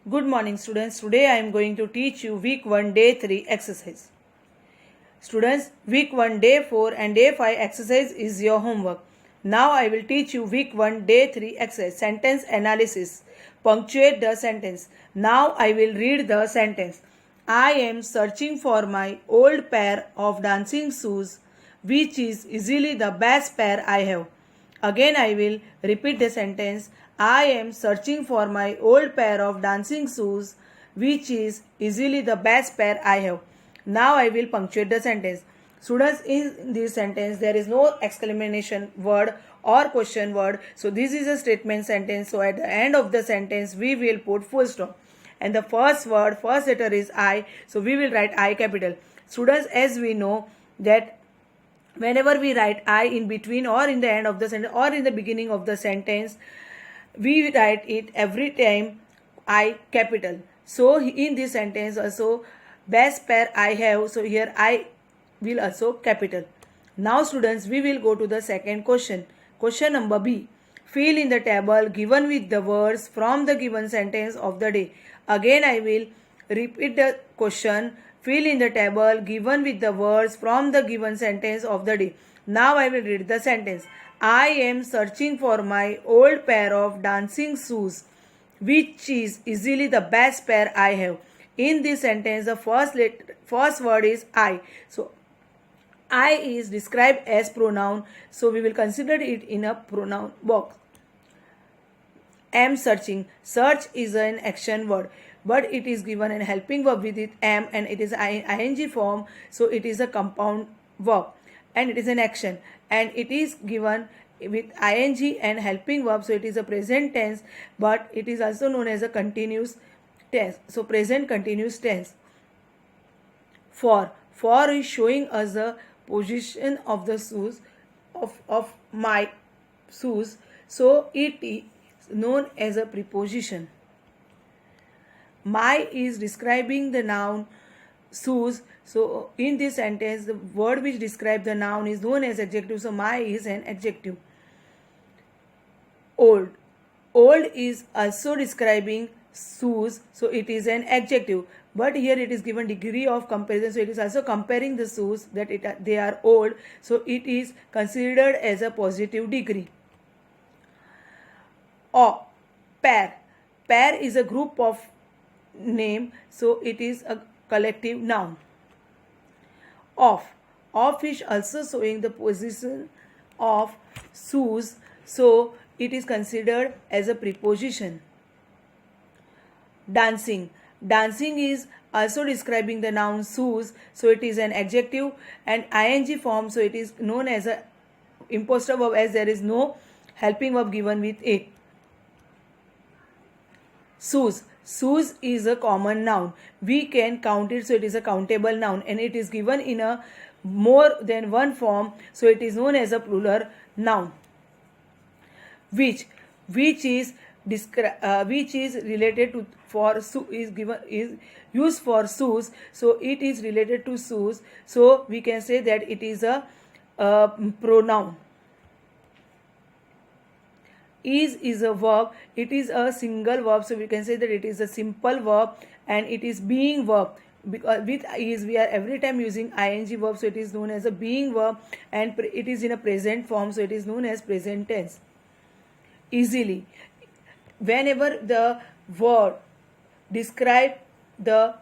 Good morning students. Today I am going to teach you week 1 day 3 exercise. Students, week 1 day 4 and day 5 exercise is your homework. Now I will teach you week 1 day 3 exercise. Sentence analysis. Punctuate the sentence. Now I will read the sentence. I am searching for my old pair of dancing shoes, which is easily the best pair I have. Again, I will repeat the sentence. I am searching for my old pair of dancing shoes, which is easily the best pair I have. Now I will punctuate the sentence. Students, in this sentence, there is no exclamation word or question word. So this is a statement sentence. So at the end of the sentence, we will put full stop. And the first word, first letter is I. So we will write I capital. Students, as we know that whenever we write I in between or in the end of the sentence or in the beginning of the sentence, we write it every time I capital. So in this sentence also best pair I have. So here I will also capital. Now students, we will go to the second question. Question number B. Fill in the table given with the words from the given sentence of the day. Again I will repeat the question. Fill in the table given with the words from the given sentence of the day. Now I will read the sentence. I am searching for my old pair of dancing shoes, which is easily the best pair I have. In this sentence, the first word is I. So I is described as pronoun. So we will consider it in a pronoun box. Am searching. Search is an action word, but it is given an helping verb with it am, and it is ing form. So it is a compound verb and it is an action, and it is given with ing and helping verb. So it is a present tense, but it is also known as a continuous tense. So present continuous tense. For is showing us the position of the shoes of my shoes. So it is known as a preposition. My is describing the noun shoes. So in this sentence, the word which describes the noun is known as adjective. So my is an adjective. Old is also describing shoes. So it is an adjective. But here it is given degree of comparison. So it is also comparing the shoes that they are old. So it is considered as a positive degree. Or pair is a group of name. So it is a collective noun. Of is also showing the position of shoes. So it is considered as a preposition. Dancing is also describing the noun shoes. So it is an adjective and ing form. So it is known as a imposter verb, as there is no helping verb given with it. Shoes is a common noun. We can count it, so it is a countable noun, and it is given in a more than one form. So it is known as a plural noun. Which is related to is used for shoes. So it is related to shoes. So we can say that it is a pronoun. Is a verb. It is a single verb, so we can say that it is a simple verb, and it is being verb. Because with is we are every time using ing verb, so it is known as a being verb, and it is in a present form, so it is known as present tense. Easily, whenever the word describe the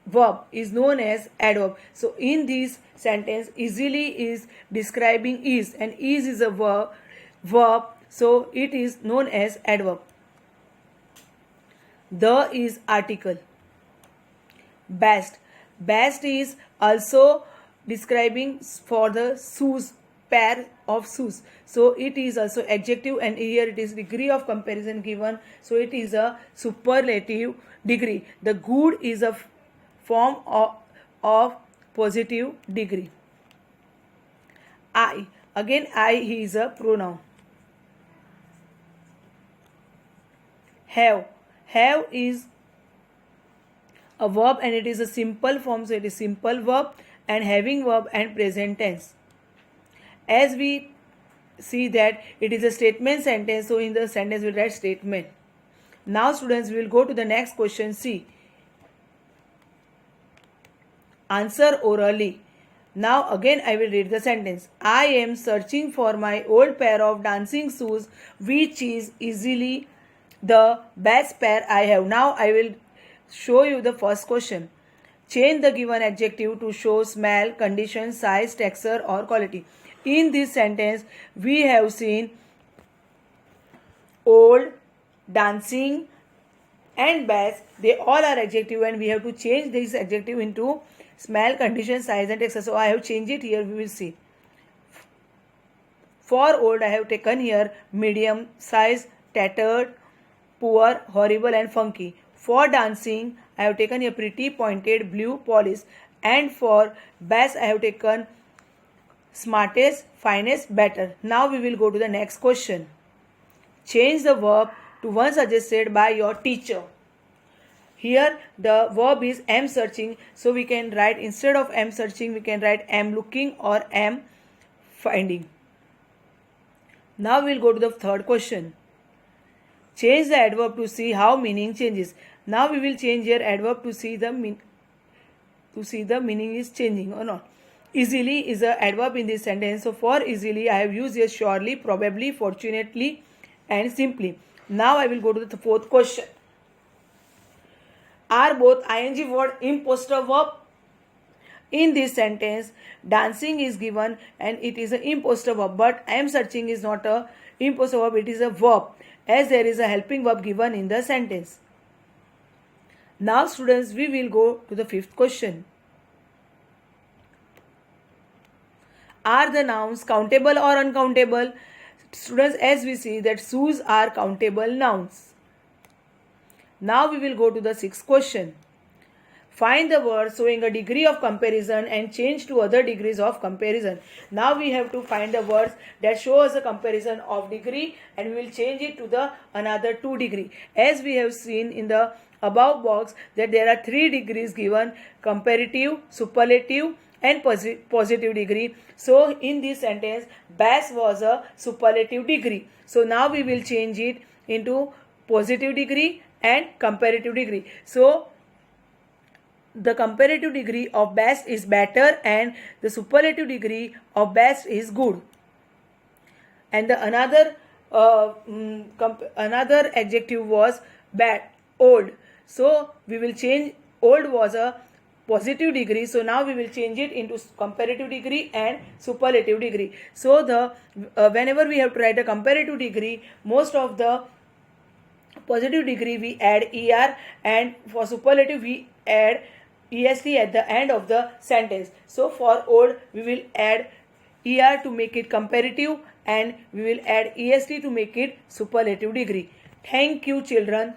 verb is known as adverb. So in this sentence, easily is describing is, and is a verb. So it is known as adverb. The is article. Best is also describing for the shoes, pair of shoes. So it is also adjective, and here it is degree of comparison given. So it is a superlative degree. The good is a form of positive degree. I is a pronoun. Have is a verb, and it is a simple form. So it is simple verb and having verb and present tense. As we see that it is a statement sentence, so in the sentence we write statement. Now students, we will go to the next question. C. Answer orally. Now again I will read the sentence. I am searching for my old pair of dancing shoes, which is easily the best pair I have. Now I will show you the first question. Change the given adjective to show smell, condition, size, texture or quality. In this sentence, we have seen old, dancing and best. They all are adjective and we have to change this adjective into smell, condition, size and texture. So I have changed it here. We will see. For old, I have taken here medium, size, tattered, poor, horrible and funky. For dancing, I have taken a pretty, pointed, blue, polished. And for best, I have taken smartest, finest, better. Now we will go to the next question. Change the verb to one suggested by your teacher. Here the verb is am searching. So we can write, instead of am searching, we can write am looking or am finding. Now we will go to the third question. Change the adverb to see how meaning changes. Now we will change here adverb to see the meaning is changing or not. Easily is a adverb in this sentence. So for easily I have used here surely, probably, fortunately and simply. Now I will go to the fourth question. Are both ing word imposter verb? In this sentence, dancing is given and it is an imposter verb, but I am searching is not a imposter verb, it is a verb, as there is a helping verb given in the sentence. Now students, we will go to the fifth question. Are the nouns countable or uncountable? Students, as we see that shoes are countable nouns. Now we will go to the sixth question. Find the word showing a degree of comparison and change to other degrees of comparison. Now we have to find the words that show us a comparison of degree and we will change it to the another 2 degree. As we have seen in the above box that there are 3 degrees given: comparative, superlative and positive degree. So in this sentence, best was a superlative degree. So now we will change it into positive degree and comparative degree. So the comparative degree of best is better and the superlative degree of best is good. And the another adjective was bad, old. So we will change, old was a positive degree. So now we will change it into comparative degree and superlative degree. So the whenever we have to write a comparative degree, most of the positive degree we add er, and for superlative we add est at the end of the sentence. So for old we will add er to make it comparative and we will add est to make it superlative degree. Thank you children.